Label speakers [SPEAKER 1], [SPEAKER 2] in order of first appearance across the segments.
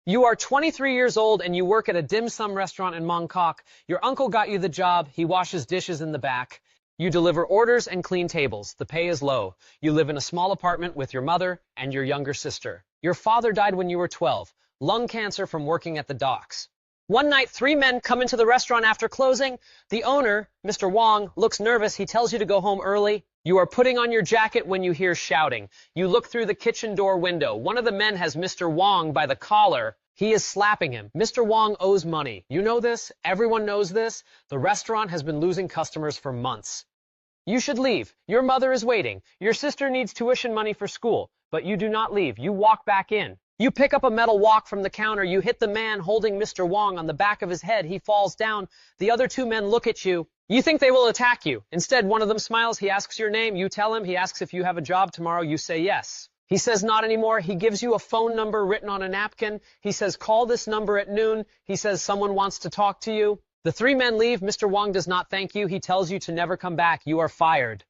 [SPEAKER 1] You are 23 years old and you work at a dim sum restaurant in Mongkok. Your uncle got you the job. He washes dishes in the back. You deliver orders and clean tables. The pay is low. You live in a small apartment with your mother and your younger sister. Your father died when you were 12. Lung cancer from working at the docks. One night, 3 men come into the restaurant after closing. The owner, Mr. Wong, looks nervous. He tells you to go home early. You are putting on your jacket when you hear shouting. You look through the kitchen door window. One of the men has Mr. Wong by the collar. He is slapping him. Mr. Wong owes money. You know this? Everyone knows this. The restaurant has been losing customers for months. You should leave. Your mother is waiting. Your sister needs tuition money for school. But you do not leave. You walk back in. You pick up a metal wok from the counter. You hit the man holding Mr. Wong on the back of his head. He falls down. The other 2 men look at you. You think they will attack you. Instead, one of them smiles. He asks your name. You tell him. He asks if you have a job tomorrow. You say yes. He says not anymore. He gives you a phone number written on a napkin. He says call this number at noon. He says someone wants to talk to you. The 3 men leave. Mr. Wong does not thank you. He tells you to never come back. You are fired.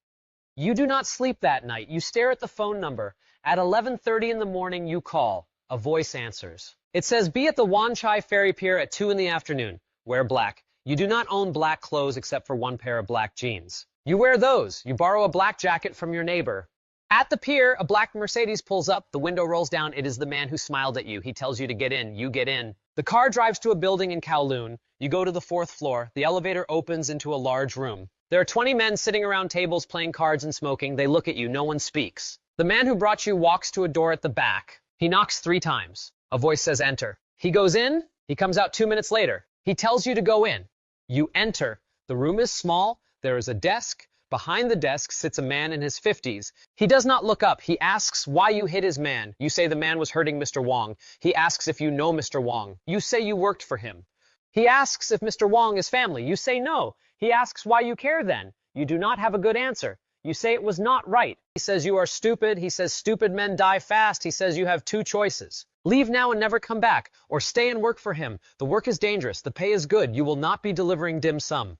[SPEAKER 1] You do not sleep that night. You stare at the phone number. At 11:30 in the morning, you call. A voice answers. It says, be at the Wan Chai Ferry Pier at 2 in the afternoon. Wear black. You do not own black clothes except for 1 pair of black jeans. You wear those. You borrow a black jacket from your neighbor. At the pier, a black Mercedes pulls up. The window rolls down. It is the man who smiled at you. He tells you to get in. You get in. The car drives to a building in Kowloon. You go to the 4th floor. The elevator opens into a large room. There are 20 men sitting around tables playing cards and smoking. They look at you. No one speaks. The man who brought you walks to a door at the back. He knocks 3 times. A voice says enter. He goes in. He comes out 2 minutes later. He tells you to go in. You enter. The room is small. There is a desk. Behind the desk sits a man in his 50s. He does not look up. He asks why you hit his man. You say the man was hurting Mr. Wong. He asks if you know Mr. Wong. You say you worked for him. He asks if Mr. Wong is family. You say no. He asks why you care then. You do not have a good answer. You say it was not right. He says you are stupid. He says stupid men die fast. He says you have 2 choices. Leave now and never come back, or stay and work for him. The work is dangerous. The pay is good. You will not be delivering dim sum.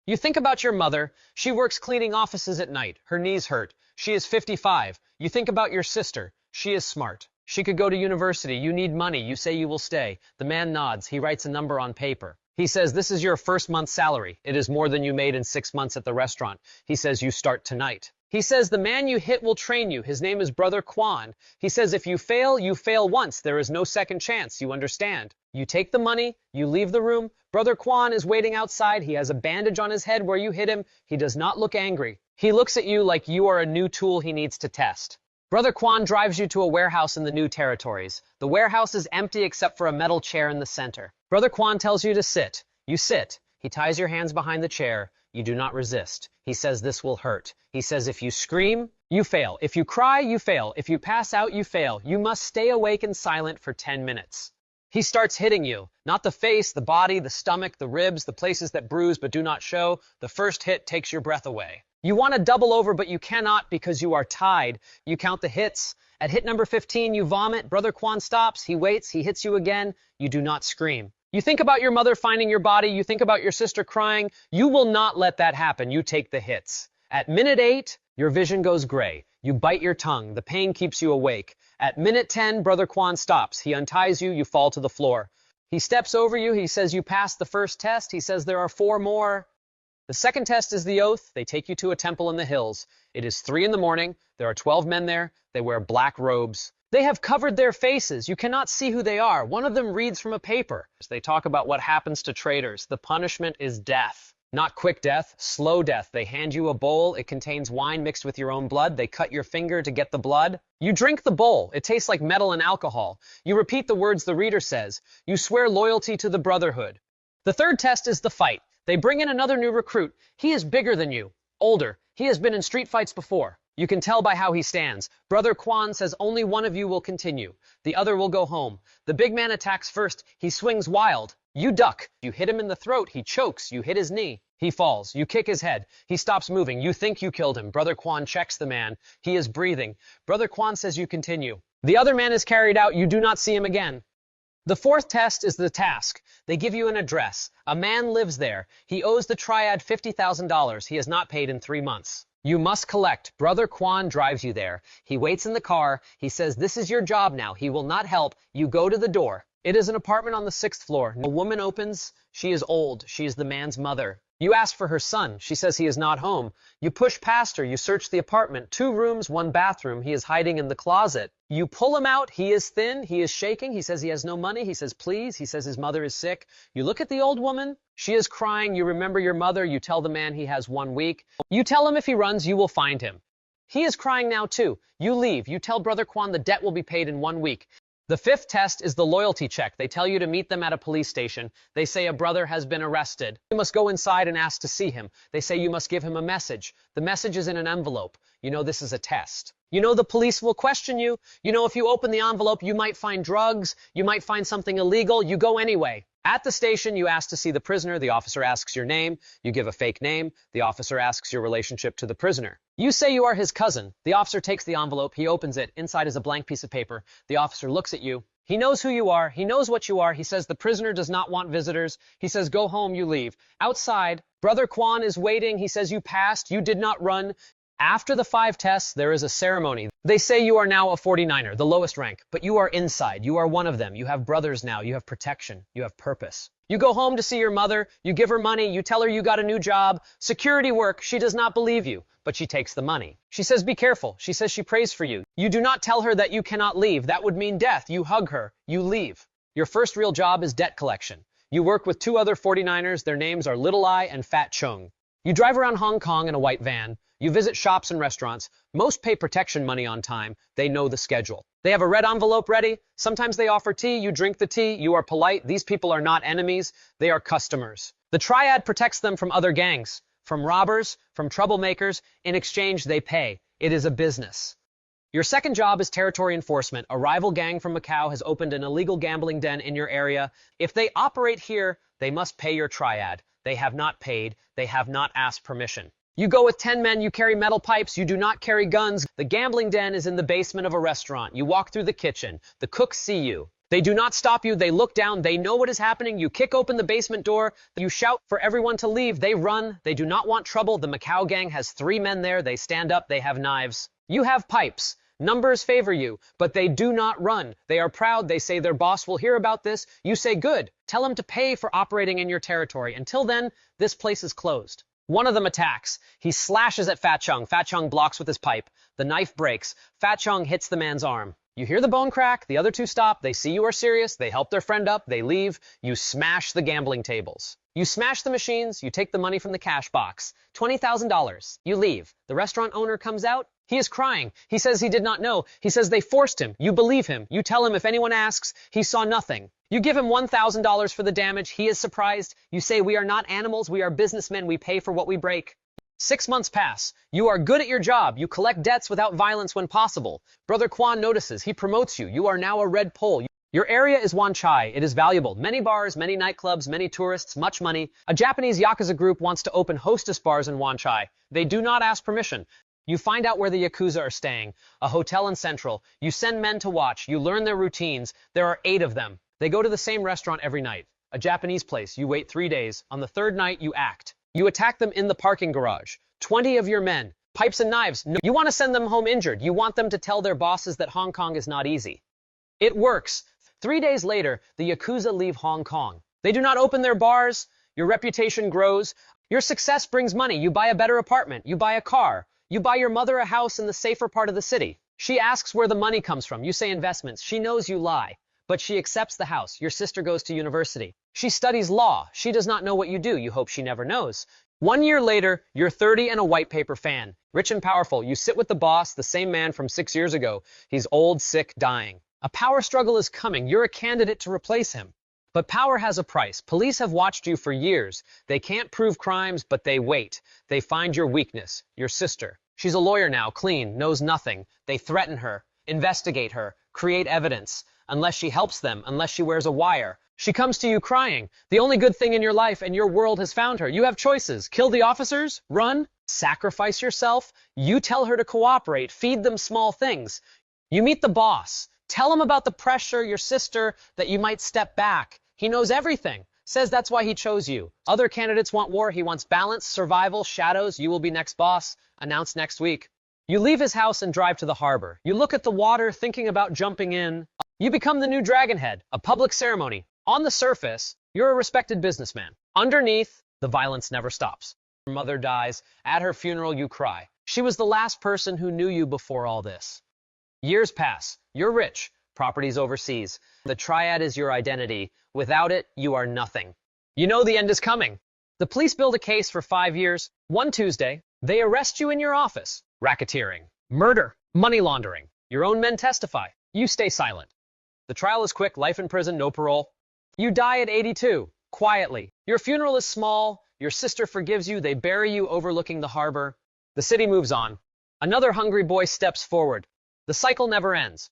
[SPEAKER 1] You think about your mother. She works cleaning offices at night. Her knees hurt. She is 55. You think about your sister. She is smart. She could go to university. You need money. You say you will stay. The man nods. He writes a number on paper. He says, this is your first month's salary. It is more than you made in 6 months at the restaurant. He says, you start tonight. He says, the man you hit will train you. His name is Brother Kwan. He says, if you fail once. There is no second chance. You understand? You take the money. You leave the room. Brother Kwan is waiting outside. He has a bandage on his head where you hit him. He does not look angry. He looks at you like you are a new tool he needs to test. Brother Kwan drives you to a warehouse in the new territories. The warehouse is empty except for a metal chair in the center. Brother Kwan tells you to sit. You sit. He ties your hands behind the chair. You do not resist. He says this will hurt. He says if you scream, you fail. If you cry, you fail. If you pass out, you fail. You must stay awake and silent for 10 minutes. He starts hitting you. Not the face, the body, the stomach, the ribs, the places that bruise but do not show. The first hit takes your breath away. You want to double over, but you cannot because you are tied. You count the hits. At hit number 15, you vomit. Brother Kwan stops. He waits. He hits you again. You do not scream. You think about your mother finding your body. You think about your sister crying. You will not let that happen. You take the hits. At minute 8, your vision goes gray. You bite your tongue. The pain keeps you awake. At minute 10, Brother Kwan stops. He unties you. You fall to the floor. He steps over you. He says you passed the first test. He says there are 4 more. The second test is the oath. They take you to a temple in the hills. It is 3 in the morning. There are 12 men there. They wear black robes. They have covered their faces. You cannot see who they are. One of them reads from a paper. They talk about what happens to traitors. The punishment is death. Not quick death, slow death. They hand you a bowl. It contains wine mixed with your own blood. They cut your finger to get the blood. You drink the bowl. It tastes like metal and alcohol. You repeat the words the reader says. You swear loyalty to the brotherhood. The third test is the fight. They bring in another new recruit. He is bigger than you, older. He has been in street fights before. You can tell by how he stands. Brother Kwan says only one of you will continue. The other will go home. The big man attacks first. He swings wild. You duck. You hit him in the throat. He chokes. You hit his knee. He falls. You kick his head. He stops moving. You think you killed him. Brother Kwan checks the man. He is breathing. Brother Kwan says you continue. The other man is carried out. You do not see him again. The fourth test is the task. They give you an address. A man lives there. He owes the Triad $50,000. He has not paid in 3 months. You must collect. Brother Kwan drives you there. He waits in the car. He says, this is your job now. He will not help. You go to the door. It is an apartment on the 6th floor. A woman opens. She is old. She is the man's mother. You ask for her son. She says he is not home. You push past her. You search the apartment. 2 rooms, 1 bathroom. He is hiding in the closet. You pull him out. He is thin. He is shaking. He says he has no money. He says, please. He says his mother is sick. You look at the old woman. She is crying. You remember your mother. You tell the man he has 1 week. You tell him if he runs, you will find him. He is crying now too. You leave. You tell Brother Kwan the debt will be paid in 1 week. The 5th test is the loyalty check. They tell you to meet them at a police station. They say a brother has been arrested. You must go inside and ask to see him. They say you must give him a message. The message is in an envelope. You know this is a test. You know the police will question you. You know if you open the envelope, you might find drugs. You might find something illegal. You go anyway. At the station, you ask to see the prisoner. The officer asks your name. You give a fake name. The officer asks your relationship to the prisoner. You say you are his cousin. The officer takes the envelope. He opens it. Inside is a blank piece of paper. The officer looks at you. He knows who you are. He knows what you are. He says the prisoner does not want visitors. He says go home, you leave. Outside, Brother Kwan is waiting. He says you passed. You did not run. After the 5 tests, there is a ceremony. They say you are now a 49er, the lowest rank, but you are inside. You are one of them. You have brothers now. You have protection. You have purpose. You go home to see your mother. You give her money. You tell her you got a new job. Security work. She does not believe you, but she takes the money. She says be careful. She says she prays for you. You do not tell her that you cannot leave. That would mean death. You hug her. You leave. Your first real job is debt collection. You work with 2 other 49ers. Their names are Little Eye and Fat Chung. You drive around Hong Kong in a white van. You visit shops and restaurants. Most pay protection money on time. They know the schedule. They have a red envelope ready. Sometimes they offer tea. You drink the tea. You are polite. These people are not enemies. They are customers. The Triad protects them from other gangs, from robbers, from troublemakers. In exchange, they pay. It is a business. Your second job is territory enforcement. A rival gang from Macau has opened an illegal gambling den in your area. If they operate here, they must pay your Triad. They have not paid. They have not asked permission. You go with 10 men, you carry metal pipes, you do not carry guns. The gambling den is in the basement of a restaurant. You walk through the kitchen. The cooks see you. They do not stop you. They look down. They know what is happening. You kick open the basement door. You shout for everyone to leave. They run. They do not want trouble. The Macau gang has 3 men there. They stand up. They have knives. You have pipes. Numbers favor you, but they do not run. They are proud. They say their boss will hear about this. You say good. Tell him to pay for operating in your territory. Until then, this place is closed. One of them attacks. He slashes at Fat Chung. Fat Chung blocks with his pipe. The knife breaks. Fat Chung hits the man's arm. You hear the bone crack. The other 2 stop. They see you are serious. They help their friend up. They leave. You smash the gambling tables. You smash the machines. You take the money from the cash box. $20,000. You leave. The restaurant owner comes out. He is crying. He says he did not know. He says they forced him. You believe him. You tell him if anyone asks, he saw nothing. You give him $1,000 for the damage. He is surprised. You say we are not animals. We are businessmen. We pay for what we break. 6 months pass. You are good at your job. You collect debts without violence when possible. Brother Kwan notices. He promotes you. You are now a red pole. Your area is Wan Chai. It is valuable. Many bars, many nightclubs, many tourists, much money. A Japanese Yakuza group wants to open hostess bars in Wan Chai. They do not ask permission. You find out where the Yakuza are staying, a hotel in Central. You send men to watch. You learn their routines. There are 8 of them. They go to the same restaurant every night, a Japanese place. You wait 3 days. On the 3rd night, you act. You attack them in the parking garage. 20 of your men, pipes and knives. No, you want to send them home injured. You want them to tell their bosses that Hong Kong is not easy. It works. 3 days later, the Yakuza leave Hong Kong. They do not open their bars. Your reputation grows. Your success brings money. You buy a better apartment. You buy a car. You buy your mother a house in the safer part of the city. She asks where the money comes from. You say investments. She knows you lie, but she accepts the house. Your sister goes to university. She studies law. She does not know what you do. You hope she never knows. 1 year later, you're 30 and a white paper fan. Rich and powerful. You sit with the boss, the same man from 6 years ago. He's old, sick, dying. A power struggle is coming. You're a candidate to replace him. But power has a price. Police have watched you for years. They can't prove crimes, but they wait. They find your weakness, your sister. She's a lawyer now, clean, knows nothing. They threaten her, investigate her, create evidence. Unless she helps them, unless she wears a wire. She comes to you crying. The only good thing in your life and your world has found her. You have choices. Kill the officers? Run? Sacrifice yourself? You tell her to cooperate. Feed them small things. You meet the boss. Tell him about the pressure, your sister, that you might step back. He knows everything. Says that's why he chose you. Other candidates want war. He wants balance, survival, shadows. You will be next boss. Announced next week. You leave his house and drive to the harbor. You look at the water, thinking about jumping in. You become the new Dragonhead, a public ceremony. On the surface, you're a respected businessman. Underneath, the violence never stops. Your mother dies. At her funeral, you cry. She was the last person who knew you before all this. Years pass. You're rich. Properties overseas. The Triad is your identity. Without it, you are nothing. You know the end is coming. The police build a case for 5 years. One Tuesday, they arrest you in your office. Racketeering, murder, money laundering. Your own men testify. You stay silent. The trial is quick, life in prison, no parole. You die at 82, quietly. Your funeral is small. Your sister forgives you. They bury you overlooking the harbor. The city moves on. Another hungry boy steps forward. The cycle never ends.